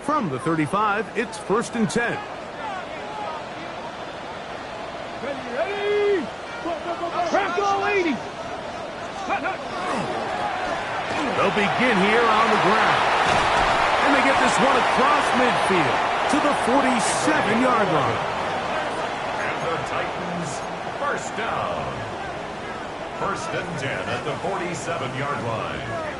From the 35, it's 1st and 10. Ready! Franco 80! They'll begin here on the ground. And they get this one across midfield to the 47-yard line. And the Titans, first down. 1st and 10 at the 47-yard line.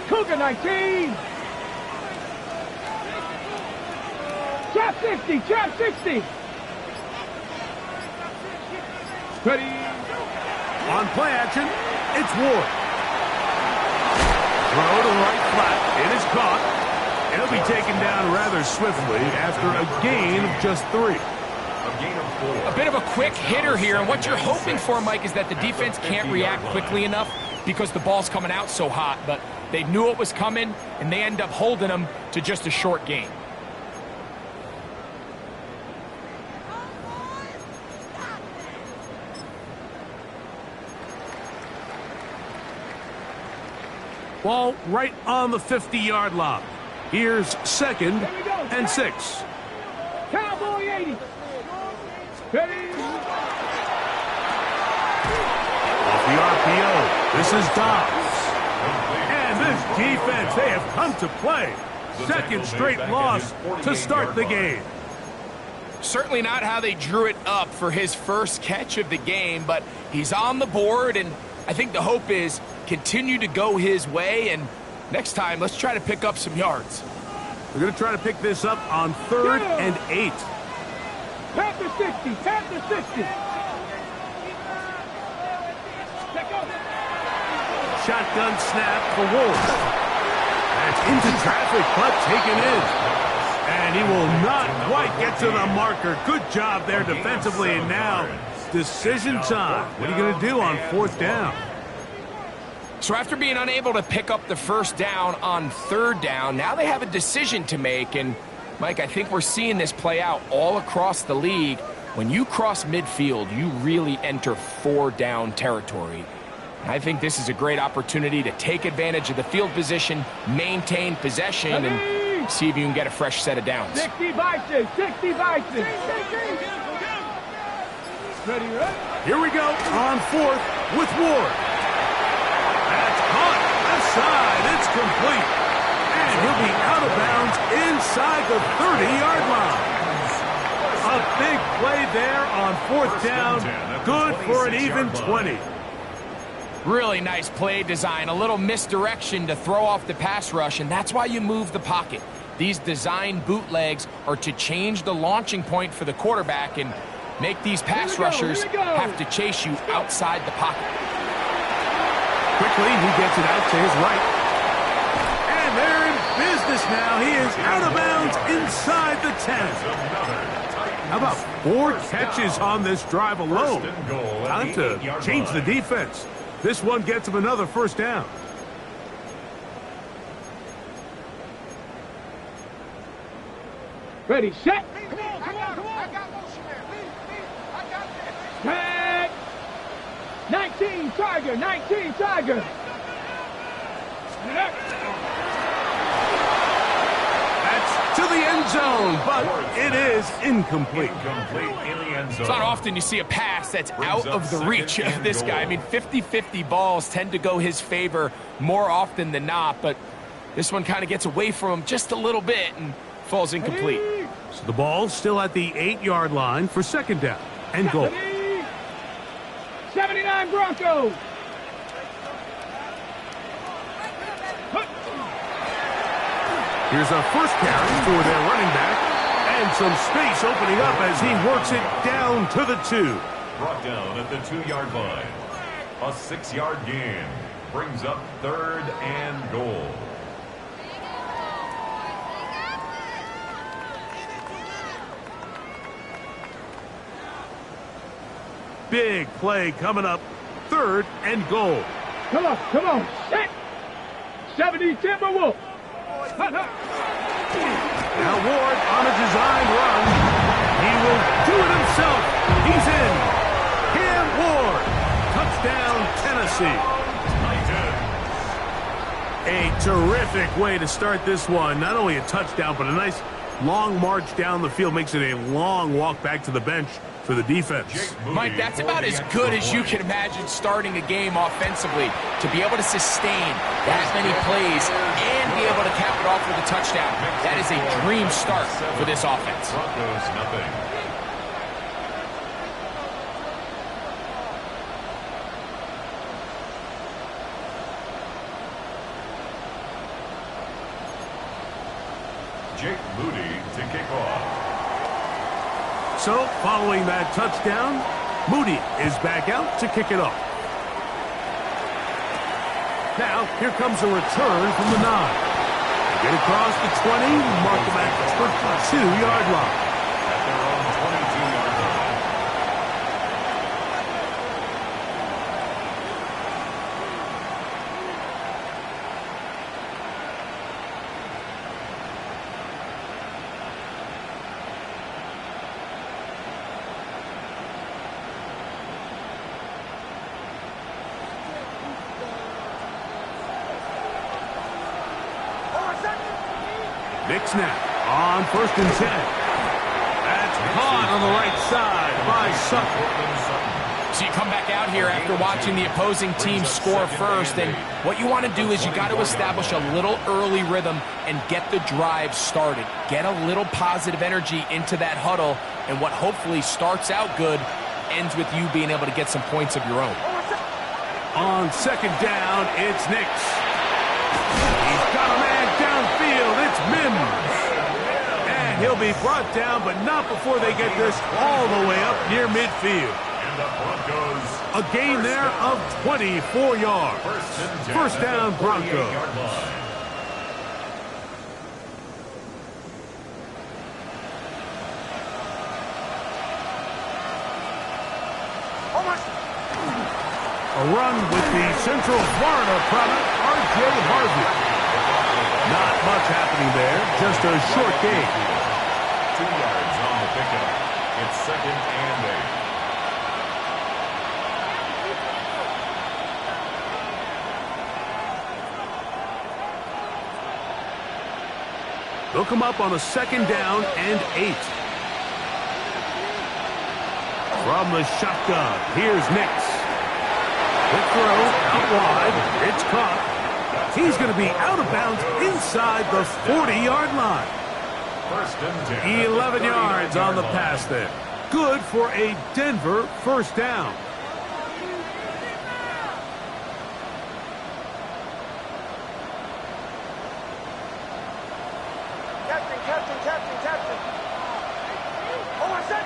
Cougar 19! Trap 60! Trap 60! Ready! On play action, it's Ward. Throw to the right flat. It is caught. It'll be taken down rather swiftly after a gain of just 3. A bit of a quick hitter here, and what you're hoping for, Mike, is that the defense can't react quickly enough because the ball's coming out so hot, but they knew it was coming, and they end up holding them to just a short gain. Ball right on the 50-yard line. Here's 2nd and 6. Cowboy 80! Ready! Off the RPO, this is Dobbs. And this defense, they have come to play. 2nd straight loss to start the game. Certainly not how they drew it up for his first catch of the game, but he's on the board, and I think the hope is continue to go his way, and next time, let's try to pick up some yards. We're going to try to pick this up on 3rd and 8. Panther 60! Panther 60! Shotgun snap for Ward. That's into traffic, but taken in. And he will not quite get to the marker. Good job there defensively, and now decision time. What are you going to do on 4th down? So after being unable to pick up the first down on 3rd down, now they have a decision to make. And, Mike, I think we're seeing this play out all across the league. When you cross midfield, you really enter 4-down territory. I think this is a great opportunity to take advantage of the field position, maintain possession, and see if you can get a fresh set of downs. 60 Bison! 60 Bison! Ready, right? Here we go on 4th with Ward. That's caught aside. It's complete. And he'll be out of bounds inside the 30-yard line. A big play there on 4th down. Good for an even 20. Really nice play design, a little misdirection to throw off the pass rush, and that's why you move the pocket. These design bootlegs are to change the launching point for the quarterback and make these pass rushers have to chase you outside the pocket. Quickly, he gets it out to his right. And they're in business now. He is out of bounds inside the 10. How about 4 catches on this drive alone? Time to change the defense. This one gets him another first down. Ready, set. Tag. 19 Tiger, 19 Tiger. That's to the end zone, but it is incomplete. It's not often you see a pass that's out of the reach of this guy. I mean, 50-50 balls tend to go his favor more often than not, but this one kind of gets away from him just a little bit and falls incomplete. So the ball's still at the 8-yard line for 2nd down and goal. 79 Broncos. Here's a first carry for their running back. And some space opening up as he works it down to the 2. Brought down at the 2-yard line. A 6-yard gain. brings up 3rd and goal. Big play coming up. 3rd and goal. Come on, set. 70 Timberwolves. Now Ward on a designed run. He will do it himself. He's in. Cam Ward. Touchdown, Tennessee. A terrific way to start this one. Not only a touchdown, but a nice long march down the field. Makes it a long walk back to the bench for the defense. Mike, that's about as good as you can imagine starting a game offensively. To be able to sustain that many plays and be able to cap it off with a touchdown. That is a dream start for this offense. Broncos nothing. Jake Moody to kick off. So, following that touchdown, Moody is back out to kick it off. Now, here comes a return from the 9. Get across the 20, mark them at the 22-yard line. At their own 22-yard line. Big snap on 1st and 10. That's caught on the right side by Sutton. So you come back out here after watching the opposing team score first, and what you want to do is you got to establish a little early rhythm and get the drive started. Get a little positive energy into that huddle, and what hopefully starts out good ends with you being able to get some points of your own. On 2nd down, it's Nix. He's got a man downfield. It's Mims. And he'll be brought down, but not before they get this all the way up near midfield. And the Broncos. A gain there of 24 yards. First down, Broncos. A run with the Central Florida product, R.J. Harvey. Not much happening there, just a short gain. 2 yards on the pickup. It's 2nd and 8. They'll come up on a 2nd down and 8. From the shotgun, here's Nix. Quick throw, out wide, it's caught. He's going to be out of bounds inside the 40-yard line. 1st and 10. 11 yards on the pass there. Good for a Denver first down. Captain. Oh, I said.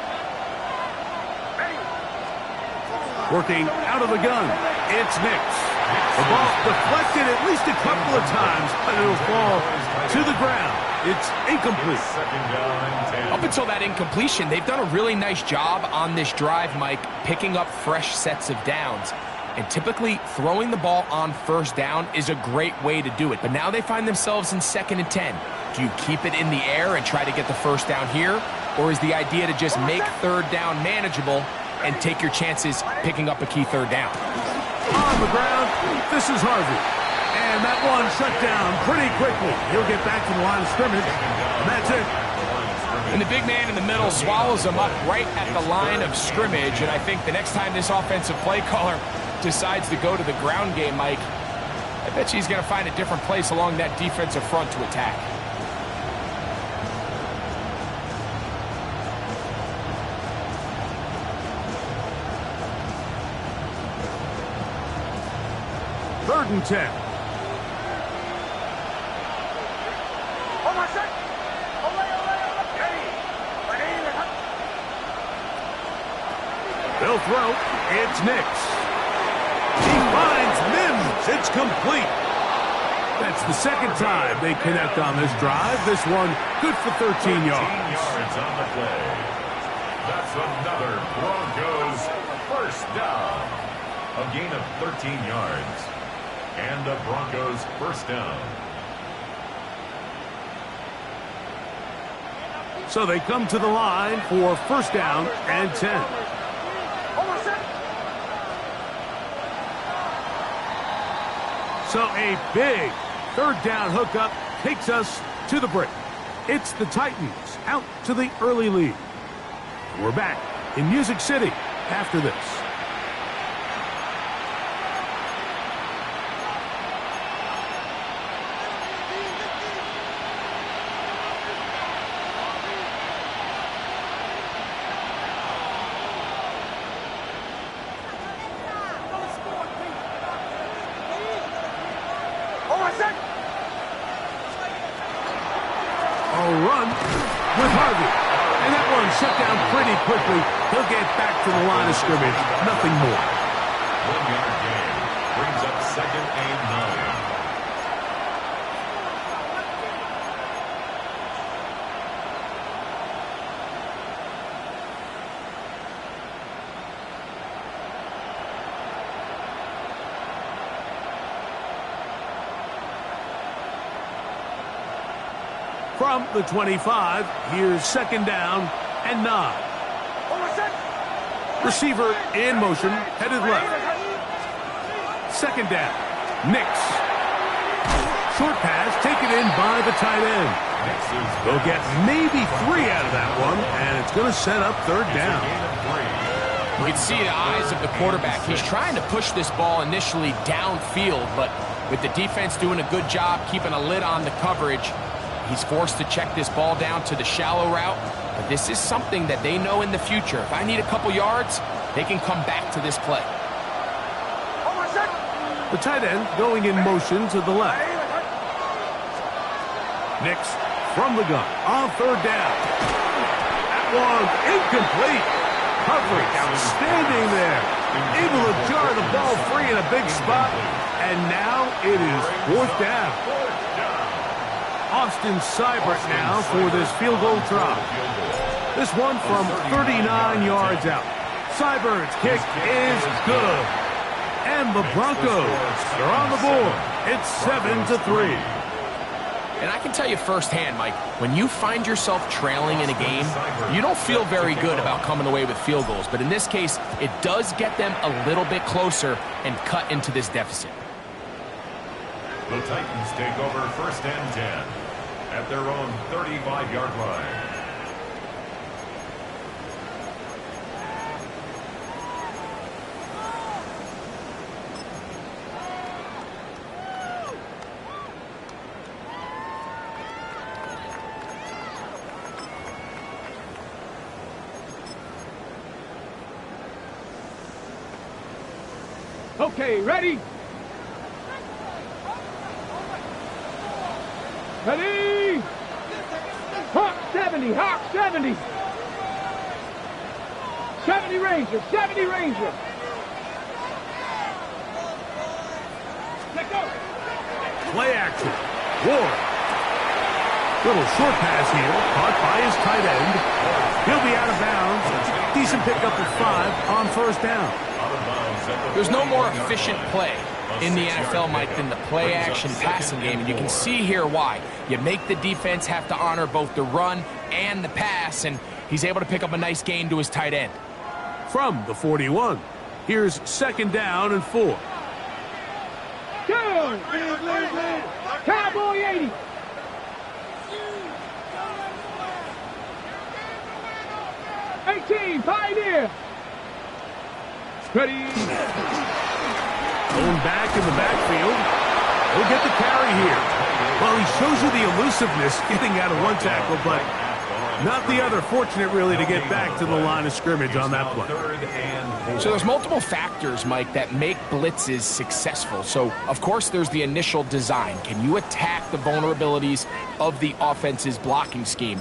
Working out of the gun, it's Nix. The ball deflected at least a couple of times, but it'll fall to the ground. It's incomplete. 2nd down and 10. Up until that incompletion, they've done a really nice job on this drive, Mike, picking up fresh sets of downs. And typically, throwing the ball on 1st down is a great way to do it. But now they find themselves in 2nd and 10. Do you keep it in the air and try to get the 1st down here? Or is the idea to just make 3rd down manageable and take your chances picking up a key 3rd down? On the ground, this is Harvey. And that one shut down pretty quickly. He'll get back to the line of scrimmage, and that's it. And the big man in the middle swallows him up right at the line of scrimmage. And I think the next time this offensive play caller decides to go to the ground game, Mike, I bet you he's going to find a different place along that defensive front to attack. Third and 10. They'll throw. It's Nix. He finds Mims. It's It's complete. That's the second time they connect on this drive. This one good for 13 yards. 13 yards on the play. That's another Broncos first down. A gain of 13 yards. And the Broncos first down. So they come to the line for first down and 10. So a big third down hookup takes us to the break. It's the Titans out to the early lead. We're back in Music City after this. Run with Harvey. And that one shut down pretty quickly. He'll get back to the line of scrimmage. Nothing more. 1 yard gain. Brings up second and 9. From the 25, here's second down and 9. Receiver in motion, headed left. Second down, Nix. Short pass taken in by the tight end. They'll get maybe 3 out of that one, and it's going to set up third down. You can see the eyes of the quarterback. He's trying to push this ball initially downfield, but with the defense doing a good job keeping a lid on the coverage, he's forced to check this ball down to the shallow route. But this is something that they know in the future. If I need a couple yards, they can come back to this play. The tight end going in motion to the left. Nix from the gun on third down. That one incomplete. Coverage outstanding there. Able to jar the ball free in a big spot. And now it is fourth down. Austin Seibert now for this field goal try. This one from 39 yards out. Seibert's kick is good. And the Broncos are on the board. It's 7-3. And I can tell you firsthand, Mike, when you find yourself trailing in a game, you don't feel very good about coming away with field goals. But in this case, it does get them a little bit closer and cut into this deficit. The Titans take over first and 10 at their own 35-yard line. Okay, ready? Ready? Hawk 70, Hawk 70. 70 Ranger, 70 Ranger. Let go. Play action. Ward. Little short pass here, caught by his tight end. He'll be out of bounds. Decent pickup of 5 on first down. There's no more efficient play in the NFL, Mike, than the play-action passing game, and you can see here why. You make the defense have to honor both the run and the pass, and he's able to pick up a nice gain to his tight end. From the 41, here's second down and 4. Go! Cowboy 80. Pioneer. Ready. Going back in the backfield. He'll get the carry here. Well, he shows you the elusiveness getting out of one tackle, but not the other. Fortunate, really, to get back to the line of scrimmage on that play. So there's multiple factors, Mike, that make blitzes successful. So, of course, there's the initial design. Can you attack the vulnerabilities of the offense's blocking scheme?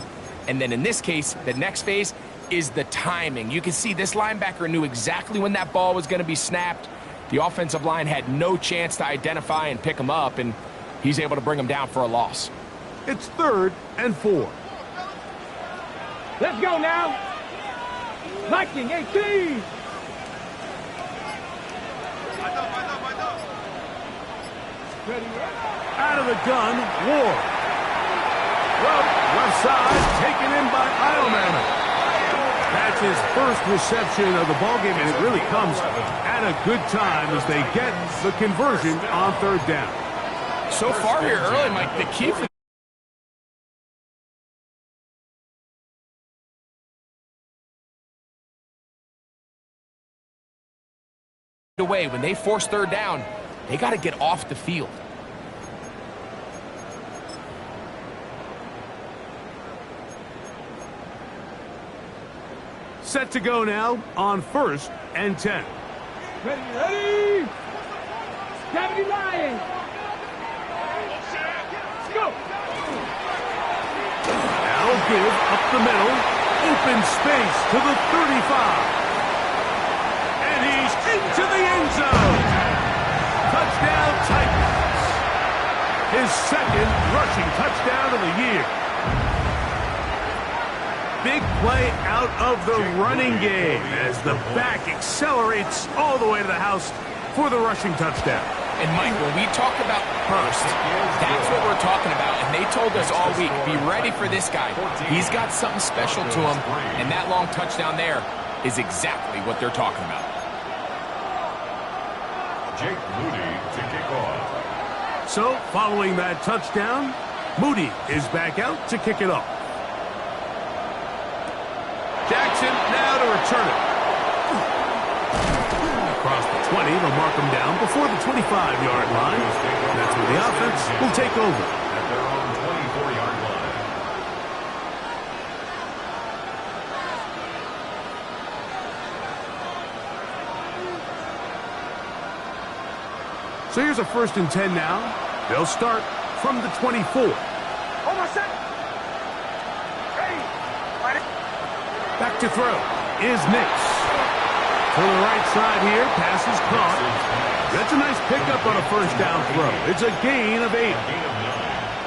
And then in this case, the next phase is the timing. You can see this linebacker knew exactly when that ball was going to be snapped. The offensive line had no chance to identify and pick him up, and he's able to bring him down for a loss. It's 3rd and 4. Let's go now. Viking 18. Ready. Out of the gun, Ward. Well, left side, taken in by Eilman. That's his first reception of the ballgame, and it really comes at a good time as they get the conversion on 3rd down. So far here early, Mike, the key for away when they force 3rd down, they got to get off the field. Set to go now on 1st and 10. Ready. 70 Lions. Go. Now give up the middle. Open space to the 35. And he's into the end zone. Touchdown Titans. His 2nd rushing touchdown of the year. Big play out of the running game as the back accelerates all the way to the house for the rushing touchdown. And Mike, when we talk about burst, that's what we're talking about. And they told us all week, be ready for this guy. He's got something special to him, and that long touchdown there is exactly what they're talking about. Jake Moody to kick off. So, following that touchdown, Moody is back out to kick it off. Jackson now to return it. Across the 20, they'll mark him down before the 25-yard line. And that's where the offense will take over. At their own 24-yard line. So here's a 1st and 10 now. They'll start from the 24. Almost set. Ready. Back to throw is Nix. To the right side here, pass is caught. That's a nice pickup on a 1st down throw. It's a gain of 8.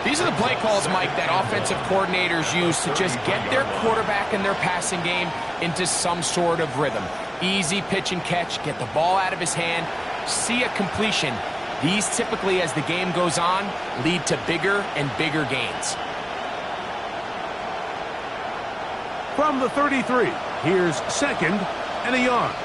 These are the play calls, Mike, that offensive coordinators use to just get their quarterback and their passing game into some sort of rhythm. Easy pitch and catch, get the ball out of his hand, see a completion. These typically, as the game goes on, lead to bigger and bigger gains. From the 33, here's 2nd and a yard.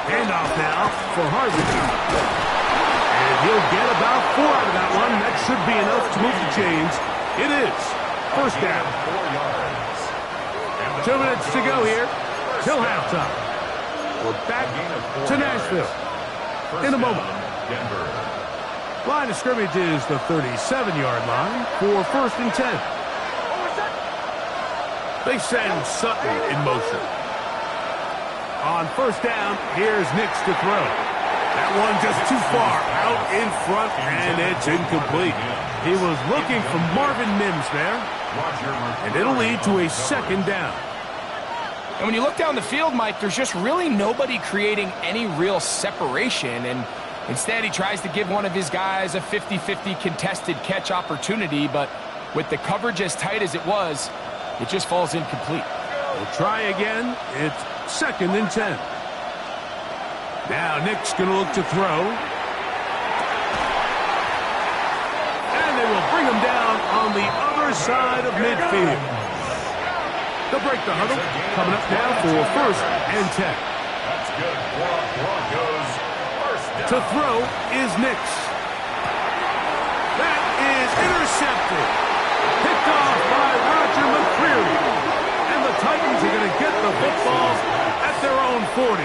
Handoff now for Harvey. And he'll get about 4 out of that one. That should be enough to move the chains. It is 1st down. 2 minutes to go here till halftime. We're back to Nashville in a moment. Line of scrimmage is the 37-yard line for 1st and 10. They send Sutton in motion. On 1st down, here's Nix to throw. That one just too far out in front, and it's incomplete. He was looking for Marvin Mims there, and it'll lead to a 2nd down. And when you look down the field, Mike, there's just really nobody creating any real separation, and instead he tries to give one of his guys a 50-50 contested catch opportunity, but with the coverage as tight as it was, it just falls incomplete. We'll try again. It's 2nd and 10. Now Nick's going to look to throw. And they will bring him down on the other side of midfield. They'll break the huddle. Coming up now for 1st and 10. That's good. Broncos 1st down. To throw is Nix. That is intercepted. Picked off by Roger McCreary. And the Titans are going to get the football at their own 40.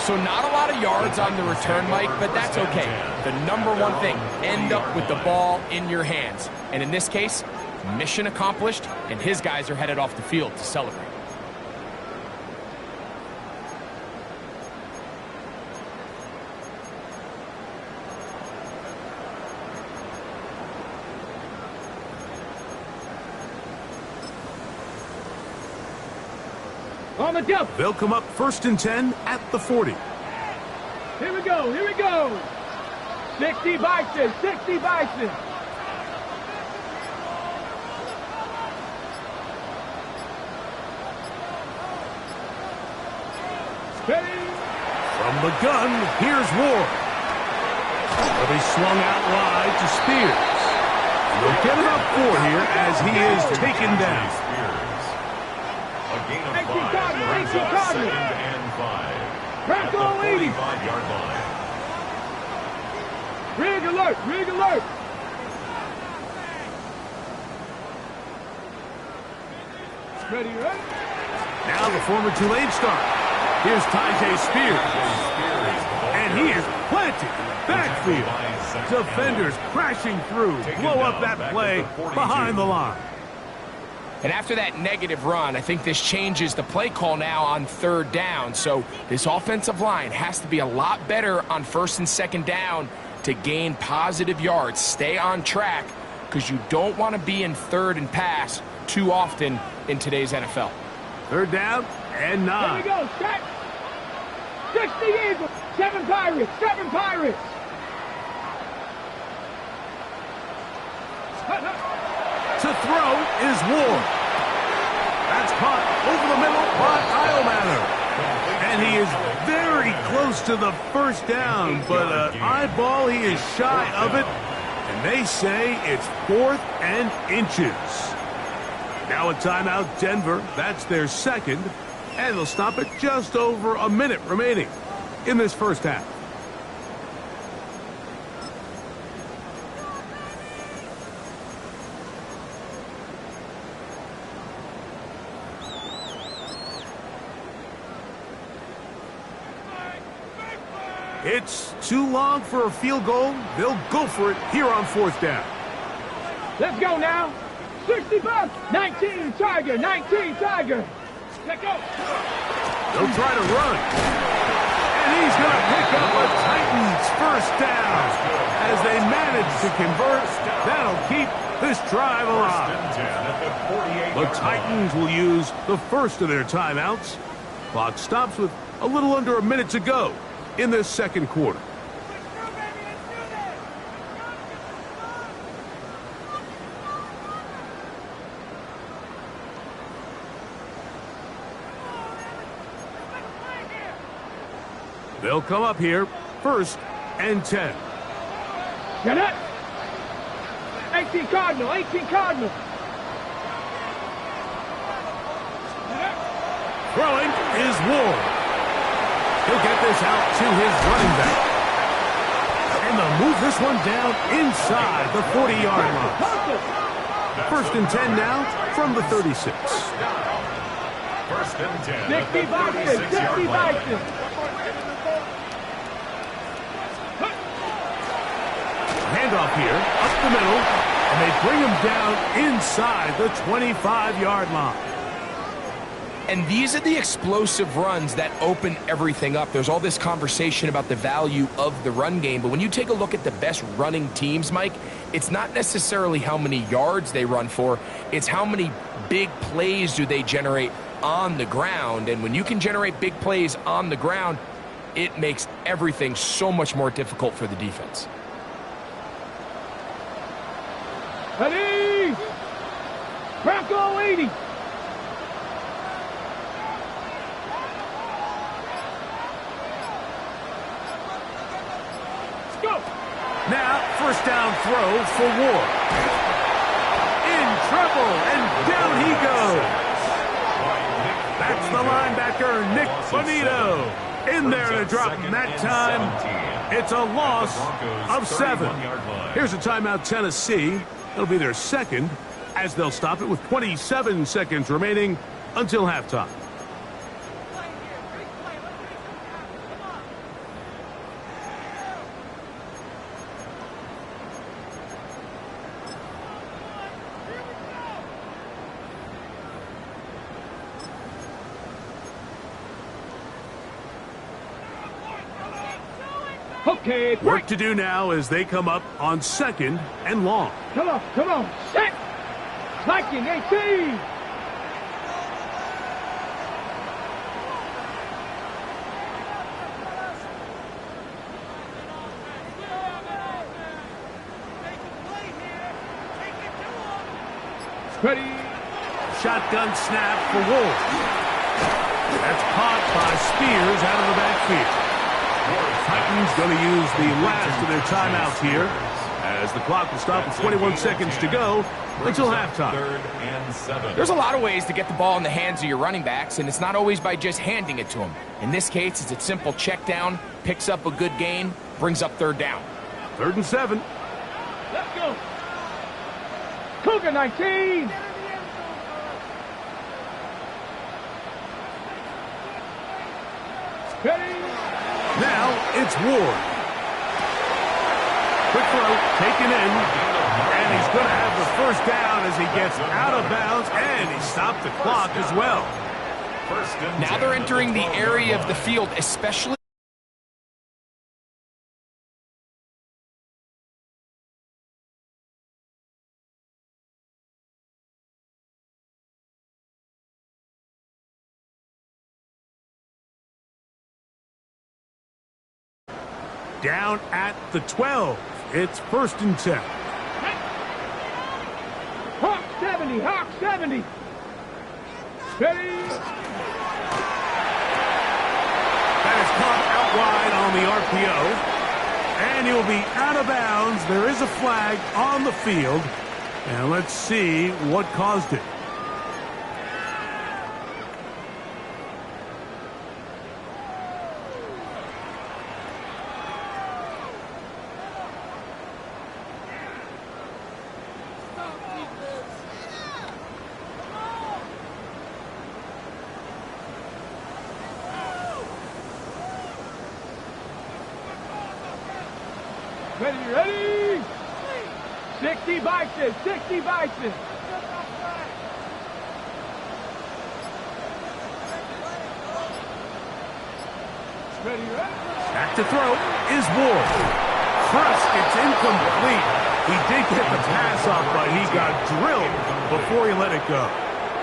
So not a lot of yards on the return, Mike, but that's okay. The number one thing, end up with the ball in your hands. And in this case, mission accomplished, and his guys are headed off the field to celebrate. On the jump. They'll come up 1st and 10 at the 40. Here we go. Here we go. 60 Bison. 60 Bison. Ready. From the gun, here's Ward. They'll be swung out wide to Spears. They'll get it up 4 here as he is taken down. A gain of 5. 18 Cardinal. Brings 18 up Cardinal. 2nd and 5. Bronco At the 80. 45-yard line. Rig alert. Rig alert. Ready, ready. Now the former Tulane star. Here's Tyjae Spears. And he is planted in the backfield. Defenders crashing through. Blow up that play behind the line. And after that negative run, I think this changes the play call now on 3rd down. So this offensive line has to be a lot better on 1st and 2nd down to gain positive yards. Stay on track because you don't want to be in 3rd and pass too often in today's NFL. 3rd down and Here 9. we go. Set. 60 Eagles. 7 Pirates. 7 Pirates. To throw is Ward. That's caught over the middle by Iomanner. And he is very close to the 1st down, but eyeball, he is shy of it. And they say it's 4th and inches. Now a timeout, Denver. That's their 2nd. And they'll stop it just over a minute remaining in this 1st half. It's too long for a field goal. They'll go for it here on 4th down. Let's go now. 60 bucks. 19 Tiger. 19 Tiger. Let's go. They'll try to run. And he's going to pick up a Titans 1st down. As they manage to convert, that'll keep this drive alive. The Titans will use the first of their timeouts. Clock stops with a little under a minute to go in this 2nd quarter. They'll come up here 1st and 10. Get it. 18 Cardinal. 18 Cardinal. Throwing is Ward. He'll get this out to his running back. And they'll move this one down inside the 40-yard line. 1st and 10 now from the 36. 1st and 10. 60 Bison. 60 Bison. Handoff here, up the middle, and they bring him down inside the 25-yard line. And these are the explosive runs that open everything up. There's all this conversation about the value of the run game, but when you take a look at the best running teams, Mike, it's not necessarily how many yards they run for, it's how many big plays do they generate on the ground. And when you can generate big plays on the ground, it makes everything so much more difficult for the defense. Ready. Bronco 80. Go. Now, 1st down throw for Ward. In trouble, and down he goes. That's the linebacker, Nick Bonito. In there to drop him that time. It's a loss of 7. Here's a timeout, Tennessee. It'll be their 2nd, as they'll stop it with 27 seconds remaining until halftime. Okay, Work to do now as they come up on 2nd and long. Come on, come on. Set. Viking 18. Ready. Shotgun snap for Wolf. That's caught by Spears out of the backfield. Titans going to use the last of their timeouts here, as the clock will stop with 21 seconds to go until halftime. 3rd and 7. There's a lot of ways to get the ball in the hands of your running backs, and it's not always by just handing it to them. In this case, it's a simple check down, picks up a good gain, brings up 3rd down. 3rd and 7. Let's go. Cougar 19. Ready. Now it's Ward. Quick throw, taken in, and he's going to have the 1st down as he gets out of bounds, and he stopped the clock as well. Now they're entering the area of the field, especially down at the 12. It's 1st and 10. Hawk 70. Hawk 70. Ready. That is caught out wide on the RPO. And he'll be out of bounds. There is a flag on the field. And let's see what caused it. Ready. 60 Bison. 60 Bison. Ready. Back to throw is Ward. First, it's incomplete. He did get the pass off, but he got drilled before he let it go.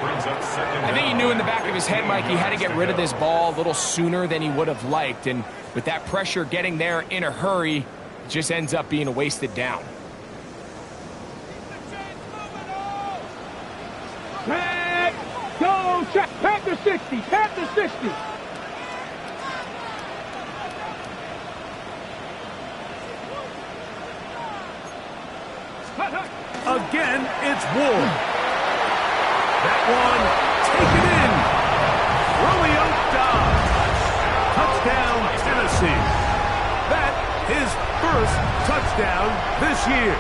I think he knew in the back of his head, Mike, he had to get rid of this ball a little sooner than he would have liked. And with that pressure getting there in a hurry, it just ends up being a wasted down. Check. Go check. Panther 60. Panther 60. Again, it's Ward. That one taken in. Romeo Dobbs. Touchdown, Tennessee. That his first touchdown this year.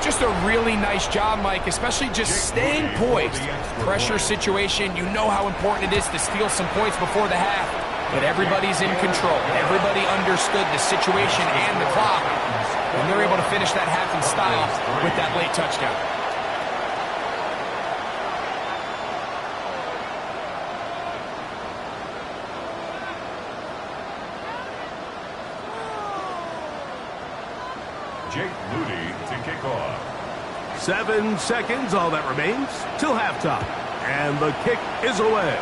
Just a really nice job, Mike, especially just staying poised. Pressure situation, you know how important it is to steal some points before the half. But everybody's in control. Everybody understood the situation and the clock. And they're able to finish that half in style with that late touchdown. Jake Moody to kick off. 7 seconds, all that remains, till halftime. And the kick is away.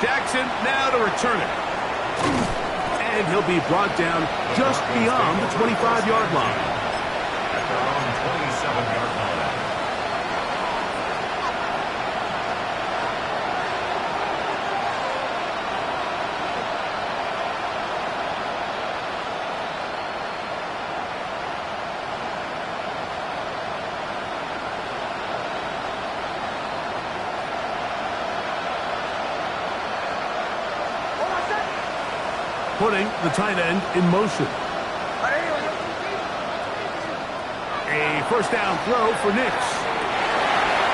Jackson now to return it. And he'll be brought down just beyond the 25-yard line. At their own 27-yard line. Putting the tight end in motion. A 1st down throw for Nix.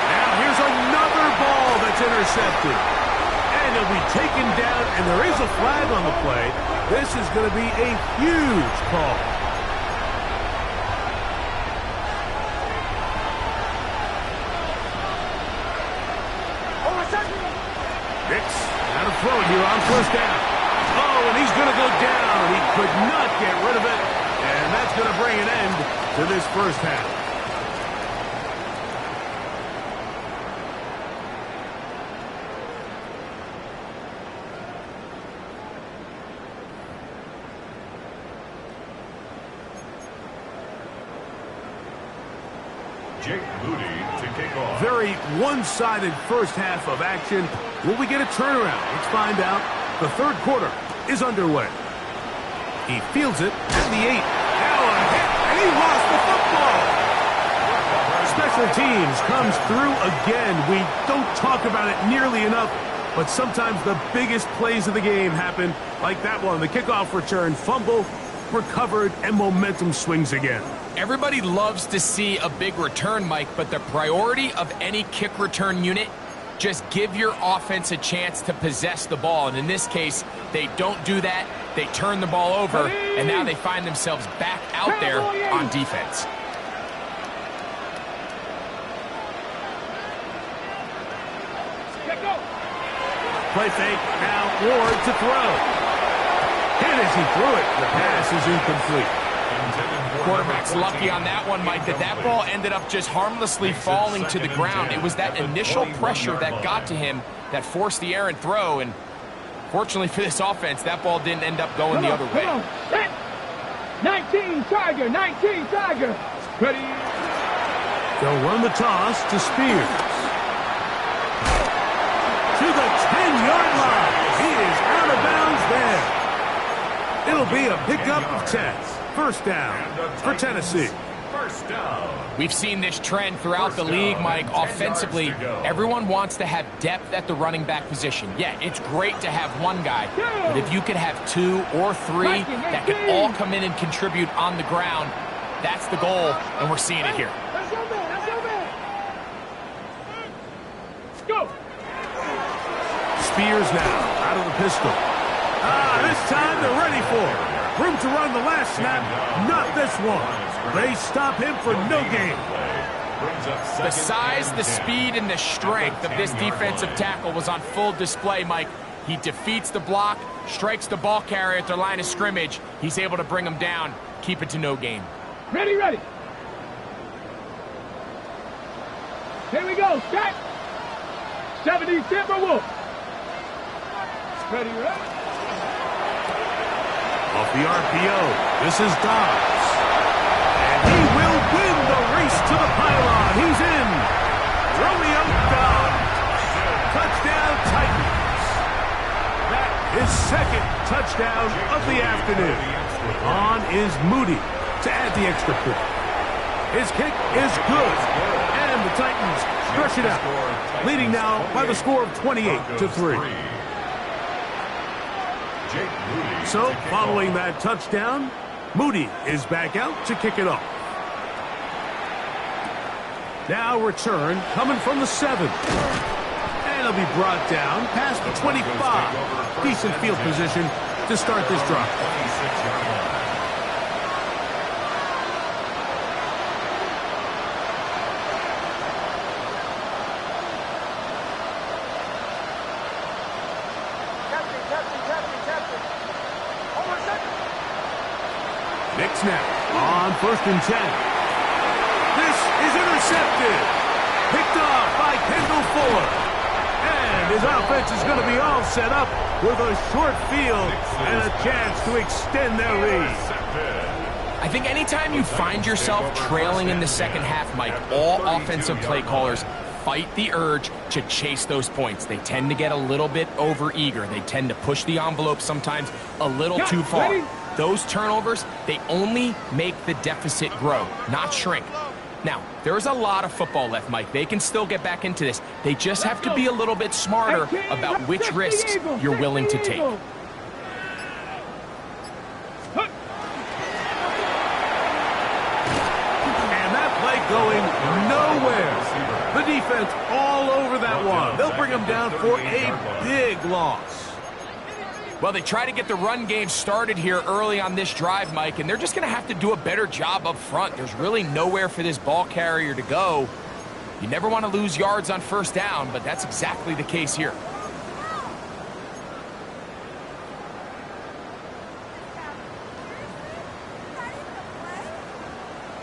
Now here's another ball that's intercepted. And he'll be taken down, and there is a flag on the play. This is going to be a huge call. Nix out of throw here on 1st down. Oh, and he's going to go down. He could not get rid of it. And that's going to bring an end to this first half. Jake Moody to kick off. Very one-sided first half of action. Will we get a turnaround? Let's find out. The third quarter is underway. He fields it at the 8. Now a hit, and he lost the football. Special teams comes through again. We don't talk about it nearly enough, but sometimes the biggest plays of the game happen like that one. The kickoff return, fumble, recovered, and momentum swings again. Everybody loves to see a big return, Mike, but the priority of any kick return unit, just give your offense a chance to possess the ball. And in this case, they don't do that. They turn the ball over, and now they find themselves back out there on defense. Play fake, now Ward to throw. And as he threw it, the pass is incomplete. Quarterback's lucky on that one, Mike, that ball ended up just harmlessly falling to the ground. It was that initial pressure that got to him that forced the errant throw, and fortunately for this offense, that ball didn't end up going the other way. 19 Tiger, 19 Tiger. Ready? They'll run the toss to Spears. To the 10-yard line. He is out of bounds there. It'll be a pickup of 10. First down for Tennessee. First down. We've seen this trend throughout the league, Mike. Offensively, everyone wants to have depth at the running back position. Yeah, it's great to have one guy, but if you could have 2 or 3 that can all come in and contribute on the ground, that's the goal, and we're seeing it here. Go. Spears now out of the pistol. This time they're ready for it. Room to run the last snap, not this one. They stop him for no gain. The size, the speed, and the strength of this defensive tackle was on full display, Mike. He defeats the block, strikes the ball carrier at their line of scrimmage. He's able to bring him down, keep it to no gain. Ready, ready. Here we go, set. 70 Timberwolves. Ready, ready. Off the RPO, this is Dobbs. And he will win the race to the pylon. He's in. Romeo Dobbs. Touchdown, Titans. That is second touchdown of the afternoon. On is Moody to add the extra point. His kick is good. And the Titans stretch it out, leading now by the score of 28-3. So, following that touchdown, Moody is back out to kick it off. Now return coming from the 7. And it'll be brought down past the 25. Decent field position to start this drive. Knicks now on 1st and 10. This is intercepted. Picked off by Kendall Fuller. And his offense is going to be all set up with a short field and a chance to extend their lead. I think anytime you find yourself trailing in the second half, Mike, all offensive play callers fight the urge to chase those points. They tend to get a little bit overeager. They tend to push the envelope sometimes a little too far. Those turnovers, they only make the deficit grow, not shrink. Now, there's a lot of football left, Mike. They can still get back into this. They just have to be a little bit smarter about which risks you're willing to take. And that play going nowhere. The defense all over that one. They'll bring them down for a big loss. Well, they try to get the run game started here early on this drive, Mike, and they're just going to have to do a better job up front. There's really nowhere for this ball carrier to go. You never want to lose yards on first down, but that's exactly the case here.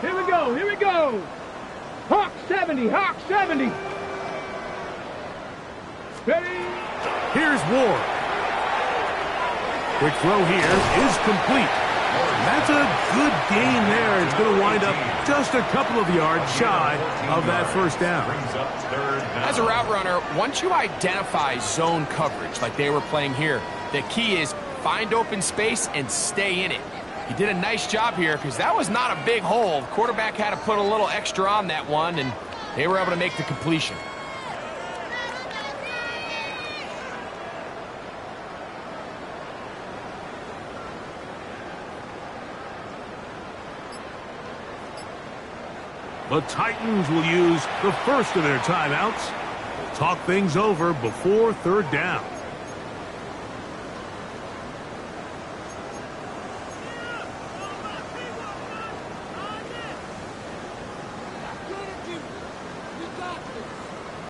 Here we go, here we go. Hawk 70, Hawk 70. Ready? Here's Ward. Quick throw here is complete. That's a good gain there. It's going to wind up just a couple of yards shy of that first down. As a route runner, once you identify zone coverage like they were playing here, the key is find open space and stay in it. He did a nice job here because that was not a big hole. The quarterback had to put a little extra on that one, and they were able to make the completion. The Titans will use the first of their timeouts. Talk things over before third down.